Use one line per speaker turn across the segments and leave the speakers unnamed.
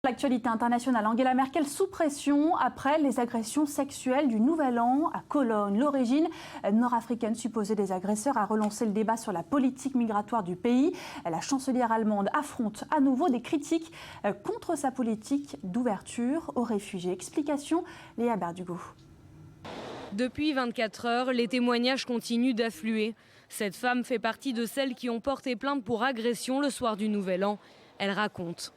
L'actualité internationale, Angela Merkel sous pression après les agressions sexuelles du Nouvel An à Cologne. L'origine nord-africaine supposée des agresseurs a relancé le débat sur la politique migratoire du pays. La chancelière allemande affronte à nouveau des critiques contre sa politique d'ouverture aux réfugiés. Explication, Léa Berdugo.
Depuis 24 heures, les témoignages continuent d'affluer. Cette femme fait partie de celles qui ont porté plainte pour agression le soir du Nouvel An. Elle raconte.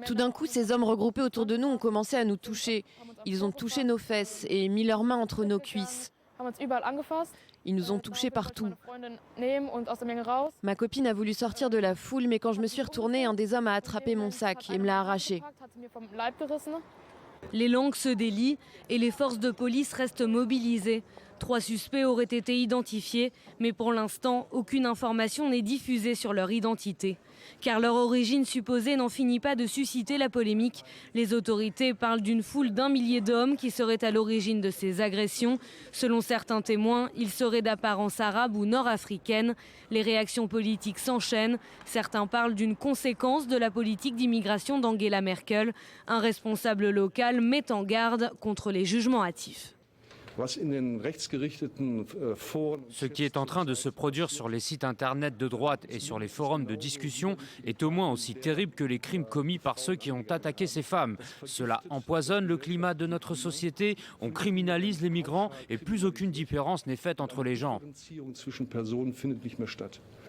Tout d'un coup, ces hommes regroupés autour de nous ont commencé à nous toucher. Ils ont touché nos fesses et mis leurs mains entre nos cuisses. Ils nous ont touchés partout. Ma copine a voulu sortir de la foule, mais quand je me suis retournée, un des hommes a attrapé mon sac et me l'a arraché.
Les langues se délient et les forces de police restent mobilisées. 3 suspects auraient été identifiés, mais pour l'instant, aucune information n'est diffusée sur leur identité. Car leur origine supposée n'en finit pas de susciter la polémique. Les autorités parlent d'une foule d'1 millier d'hommes qui seraient à l'origine de ces agressions. Selon certains témoins, ils seraient d'apparence arabe ou nord-africaine. Les réactions politiques s'enchaînent. Certains parlent d'une conséquence de la politique d'immigration d'Angela Merkel. Un responsable local met en garde contre les jugements hâtifs.
Ce qui est en train de se produire sur les sites internet de droite et sur les forums de discussion est au moins aussi terrible que les crimes commis par ceux qui ont attaqué ces femmes. Cela empoisonne le climat de notre société, on criminalise les migrants et plus aucune différence n'est faite entre les gens.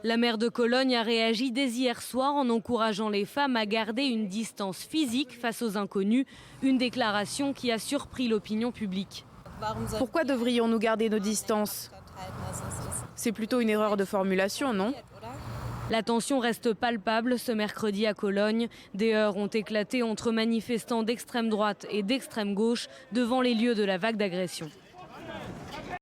La maire de Cologne a réagi dès hier soir en encourageant les femmes à garder une distance physique face aux inconnus, une déclaration qui a surpris l'opinion publique.
Pourquoi devrions-nous garder nos distances? C'est plutôt une erreur de formulation, non?
La tension reste palpable ce mercredi à Cologne. Des heurts ont éclaté entre manifestants d'extrême droite et d'extrême gauche devant les lieux de la vague d'agression.